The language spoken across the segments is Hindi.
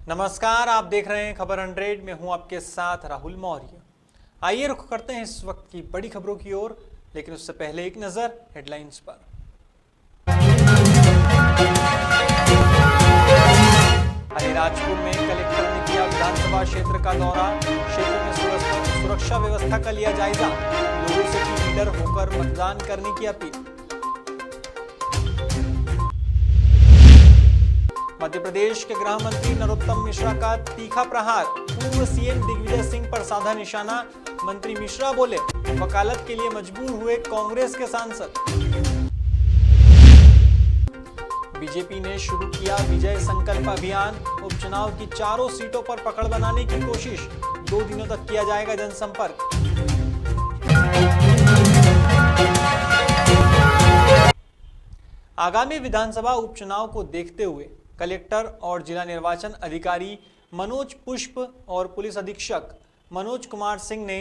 नमस्कार, आप देख रहे हैं खबर 100 में हूं आपके साथ राहुल मौर्य। आइए रुख करते हैं इस वक्त की बड़ी खबरों की ओर, लेकिन उससे पहले एक नजर हेडलाइंस पर। अलीराजपुर में कलेक्टर ने किया विधानसभा क्षेत्र का दौरा, क्षेत्र में सुरक्षा व्यवस्था का लिया जायजा, लोगों से की निडर होकर मतदान करने की अपील। मध्य प्रदेश के गृह मंत्री नरोत्तम मिश्रा का तीखा प्रहार, पूर्व सीएम दिग्विजय सिंह पर साधा निशाना। मंत्री मिश्रा बोले, वकालत के लिए मजबूर हुए कांग्रेस के सांसद। बीजेपी ने शुरू किया विजय संकल्प अभियान, उपचुनाव की चारों सीटों पर पकड़ बनाने की कोशिश, 2 दिनों तक किया जाएगा जनसंपर्क। आगामी विधानसभा उपचुनाव को देखते हुए कलेक्टर और जिला निर्वाचन अधिकारी मनोज पुष्प और पुलिस अधीक्षक मनोज कुमार सिंह ने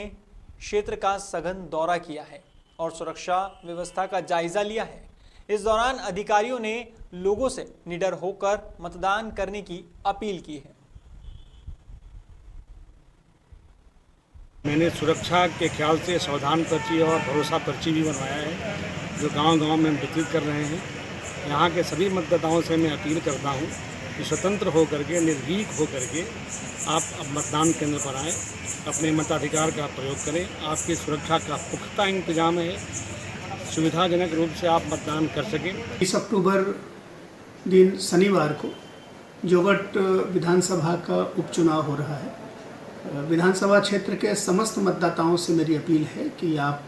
क्षेत्र का सघन दौरा किया है और सुरक्षा व्यवस्था का जायजा लिया है। इस दौरान अधिकारियों ने लोगों से निडर होकर मतदान करने की अपील की है। मैंने सुरक्षा के ख्याल से सावधान पर्ची और भरोसा पर्ची भी बनवाया है, जो गांव-गांव में वितरित कर रहे हैं। यहाँ के सभी मतदाताओं से मैं अपील करता हूँ कि स्वतंत्र होकर के, निर्भीक होकर के आप अब मतदान केंद्र पर आएँ, अपने मताधिकार का प्रयोग करें। आपकी सुरक्षा का पुख्ता इंतजाम है, सुविधाजनक रूप से आप मतदान कर सकें। 20 अक्टूबर दिन शनिवार को जोगट विधानसभा का उपचुनाव हो रहा है। विधानसभा क्षेत्र के समस्त मतदाताओं से मेरी अपील है कि आप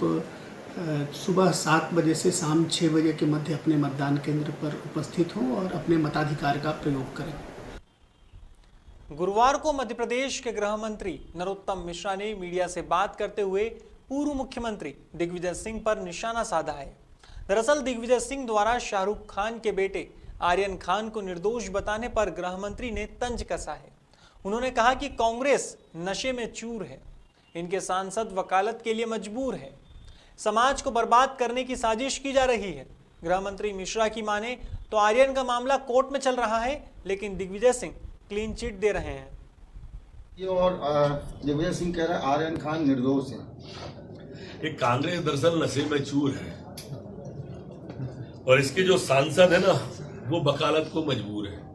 सुबह 7 बजे से शाम 6 बजे के मध्य अपने मतदान केंद्र पर उपस्थित हों और अपने मताधिकार का प्रयोग करें। गुरुवार को मध्य प्रदेश के गृह मंत्री नरोत्तम मिश्रा ने मीडिया से बात करते हुए पूर्व मुख्यमंत्री दिग्विजय सिंह पर निशाना साधा है। दरअसल दिग्विजय सिंह द्वारा शाहरुख खान के बेटे आर्यन खान को निर्दोष बताने पर गृह मंत्री ने तंज कसा है। उन्होंने कहा कि कांग्रेस नशे में चूर है, इनके सांसद वकालत के लिए मजबूर है, समाज को बर्बाद करने की साजिश की जा रही है। गृह मंत्री मिश्रा की माने तो आर्यन का मामला कोर्ट में चल रहा है, लेकिन दिग्विजय सिंह क्लीन चिट दे रहे हैं। ये और दिग्विजय सिंह कह रहे हैं आर्यन खान निर्दोष है। ये कांग्रेस दरअसल नशे में चूर है और इसके जो सांसद है ना, वो वकालत को मजबूर है।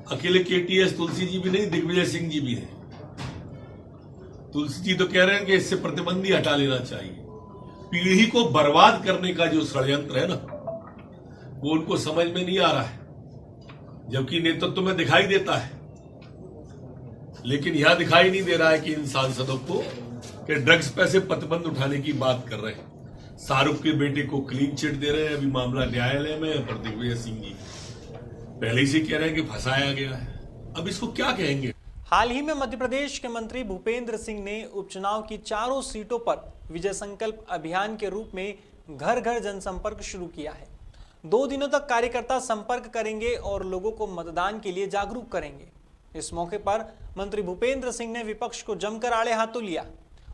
अकेले केटीएस तुलसी जी भी नहीं, दिग्विजय सिंह जी भी हैं। तुलसी जी तो कह रहे हैं कि इससे प्रतिबंध हटा लेना चाहिए। पीढ़ी को बर्बाद करने का जो षड्यंत्र है ना, वो उनको समझ में नहीं आ रहा है, जबकि नेतृत्व में दिखाई देता है। लेकिन यहां दिखाई नहीं दे रहा है कि इन सांसदों को कि ड्रग्स पे से प्रतिबंध उठाने की बात कर रहे हैं। शाहरुख के बेटे को क्लीन चिट दे रहे हैं, अभी मामला न्यायालय में है, पर दिग्विजय सिंह जी पहले से कह रहे हैं कि फंसाया गया है। अब इसको क्या कहेंगे। हाल ही में मध्य प्रदेश के मंत्री भूपेंद्र सिंह ने उपचुनाव की चारों सीटों पर विजय संकल्प अभियान के रूप में घर घर जनसंपर्क शुरू किया है। 2 दिनों तक कार्यकर्ता संपर्क करेंगे और लोगों को मतदान के लिए जागरूक करेंगे। इस मौके पर मंत्री भूपेंद्र सिंह ने विपक्ष को जमकर आड़े हाथों लिया।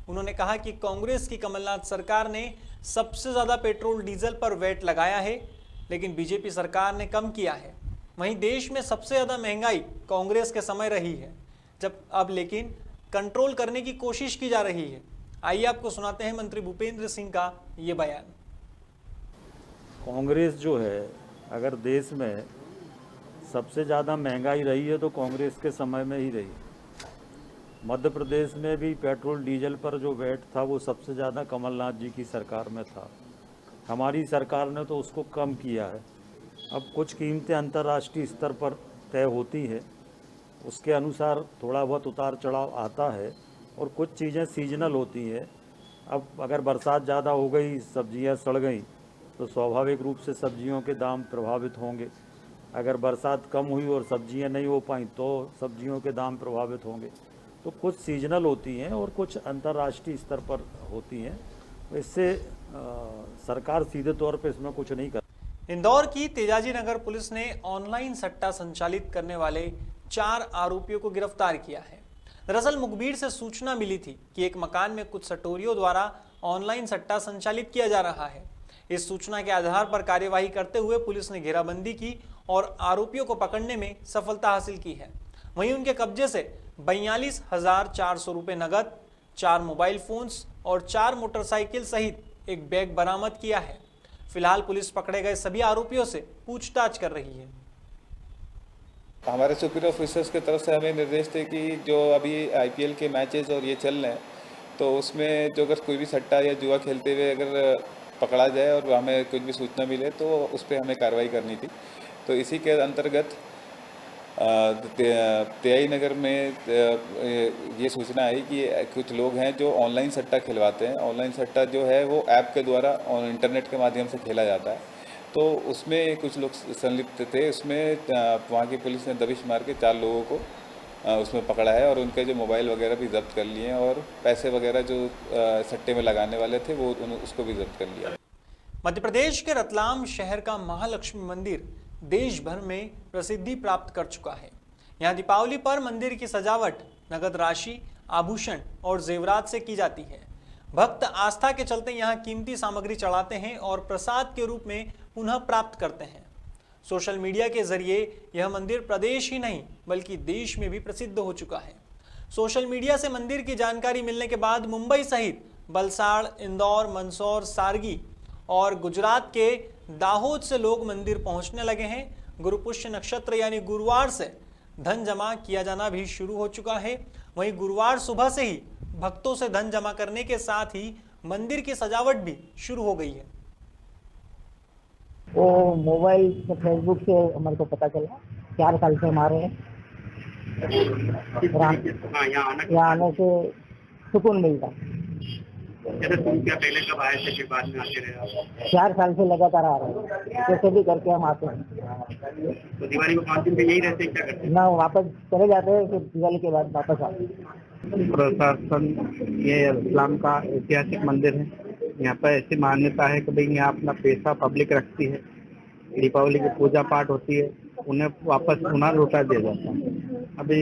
उन्होंने कहा कि कांग्रेस की कमलनाथ सरकार ने सबसे ज्यादा पेट्रोल डीजल पर वैट लगाया है, लेकिन बीजेपी सरकार ने कम किया है। वहीं देश में सबसे ज्यादा महंगाई कांग्रेस के समय रही है, जब अब लेकिन कंट्रोल करने की कोशिश की जा रही है। आइए आपको सुनाते हैं मंत्री भूपेंद्र सिंह का ये बयान। कांग्रेस जो है, अगर देश में सबसे ज़्यादा महंगाई रही है तो कांग्रेस के समय में ही रही। मध्य प्रदेश में भी पेट्रोल डीजल पर जो वैट था वो सबसे ज़्यादा कमलनाथ जी की सरकार में था। हमारी सरकार ने तो उसको कम किया है। अब कुछ कीमतें अंतर्राष्ट्रीय स्तर पर तय होती है, उसके अनुसार थोड़ा बहुत उतार चढ़ाव आता है और कुछ चीज़ें सीजनल होती हैं। अब अगर बरसात ज़्यादा हो गई, सब्जियां सड़ गई, तो स्वाभाविक रूप से सब्जियों के दाम प्रभावित होंगे। अगर बरसात कम हुई और सब्जियां नहीं हो पाई तो सब्जियों के दाम प्रभावित होंगे। तो कुछ सीजनल होती हैं और कुछ अंतर्राष्ट्रीय स्तर पर होती हैं। इससे सरकार सीधे तौर पर इसमें कुछ नहीं कर। इंदौर की तेजाजी नगर पुलिस ने ऑनलाइन सट्टा संचालित करने वाले 4 आरोपियों को गिरफ्तार किया है। दरअसल मुखबिर से सूचना मिली थी कि एक मकान में कुछ सटोरियों द्वारा ऑनलाइन सट्टा संचालित किया जा रहा है। इस सूचना के आधार पर कार्यवाही करते हुए पुलिस ने घेराबंदी की और आरोपियों को पकड़ने में सफलता हासिल की है। वहीं उनके कब्जे से 42,400 रुपये नगद, 4 मोबाइल फोन्स और 4 मोटरसाइकिल सहित एक बैग बरामद किया है। फिलहाल पुलिस पकड़े गए सभी आरोपियों से पूछताछ कर रही है। हमारे सुपीरियर ऑफिसर्स की तरफ से हमें निर्देश थे कि जो अभी आईपीएल के मैचेस और ये चल रहे हैं, तो उसमें जो अगर कोई भी सट्टा या जुआ खेलते हुए अगर पकड़ा जाए और हमें कुछ भी सूचना मिले तो उस पर हमें कार्रवाई करनी थी। तो इसी के अंतर्गत तेयाई नगर में ये सूचना आई कि कुछ लोग हैं जो ऑनलाइन सट्टा खिलवाते हैं। ऑनलाइन सट्टा जो है वो ऐप के द्वारा और इंटरनेट के माध्यम से खेला जाता है। तो उसमें कुछ लोग संलिप्त थे। उसमें वहाँ की पुलिस ने दबिश मार के 4 लोगों को उसमें पकड़ा है और उनके जो मोबाइल वगैरह भी जब्त कर लिए हैं और पैसे वगैरह जो सट्टे में लगाने वाले थे वो उसको भी जब्त कर लिया। मध्य प्रदेश के रतलाम शहर का महालक्ष्मी मंदिर देश भर में प्रसिद्धि प्राप्त कर चुका है। यहाँ दीपावली पर मंदिर की सजावट नगद राशि, आभूषण और जेवरात से की जाती है। भक्त आस्था के चलते यहाँ कीमती सामग्री चढ़ाते हैं और प्रसाद के रूप में पुनः प्राप्त करते हैं। सोशल मीडिया के जरिए यह मंदिर प्रदेश ही नहीं बल्कि देश में भी प्रसिद्ध हो चुका है। सोशल मीडिया से मंदिर की जानकारी मिलने के बाद मुंबई सहित वलसाड़, इंदौर, मंदसौर, सारगी और गुजरात के दाहोद से लोग मंदिर पहुंचने लगे हैं। गुरु पुष्य नक्षत्र यानी गुरुवार से धन जमा किया जाना भी शुरू हो चुका है। वहीं गुरुवार सुबह से ही भक्तों से धन जमा करने के साथ ही मंदिर की सजावट भी शुरू हो गई है। वो मोबाइल से, फेसबुक से हमारे को पता चला। 4 साल से हमारे यहाँ आने से सुकून मिलता। क्या पहले कब आए थे कि बाद में आते रहे? 4 साल से लगातार आ रहे हैं, कैसे भी करके हम आते हैं। तो दिवाली में 5 दिन पे यही रहते हैं, क्या करते हैं? ना वापस चले जाते हैं, फिर दिवाली के बाद वापस आते हैं। प्रशासन, ये इस्लाम का ऐतिहासिक मंदिर है। यहाँ पर ऐसी मान्यता है कि भाई यहाँ अपना पैसा पब्लिक रखती है, दीपावली की पूजा पाठ होती है, उन्हें वापस पुनः लौटा दिया जाता है। अभी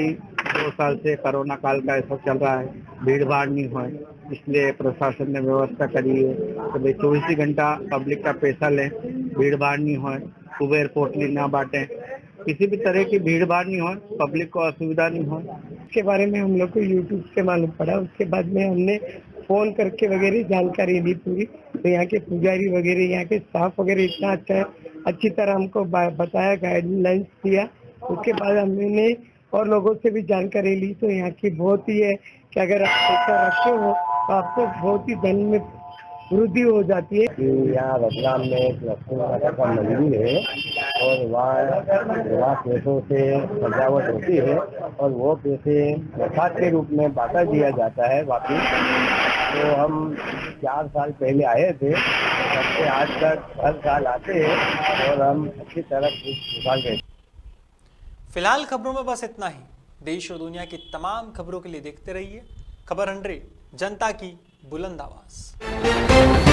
2 साल से कोरोना काल का ऐसा चल रहा है, भीड़ भाड़ नहीं हो, इसलिए प्रशासन ने व्यवस्था करी है कि भाई 24 घंटा पब्लिक का पैसा लें, भीड़ भाड़ नहीं हो, कुबेर पोटली ना बांटें, किसी भी तरह की भीड़ भाड़ नहीं हो, पब्लिक को असुविधा नहीं हो। इसके बारे में हम लोग को यूट्यूब से मालूम पड़ा। उसके बाद में हमने फोन करके वगैरह जानकारी दी पूरी। तो यहाँ के पुजारी वगैरह, यहाँ के स्टाफ वगैरह इतना अच्छा है, अच्छी तरह हमको बताया, गाइडलाइंस दिया। उसके बाद हमने और लोगों से भी जानकारी ली। तो यहाँ की बहुत ही है कि अगर आप पैसा रखे हो तो आपको बहुत ही धन में वृद्धि हो जाती है। यहाँ रतलाम में एक लक्ष्मी माता का मंदिर है और वहाँ पैसों से सजावट होती है और वो पैसे प्रसाद के रूप में बांटा दिया जाता है वापिस। तो हम 4 साल पहले आए थे, तब से आज तक हर साल आते हैं और हम अच्छी तरह निकाल रहे हैं। फिलहाल खबरों में बस इतना ही। देश और दुनिया की तमाम खबरों के लिए देखते रहिए खबर 100, जनता की बुलंद आवाज।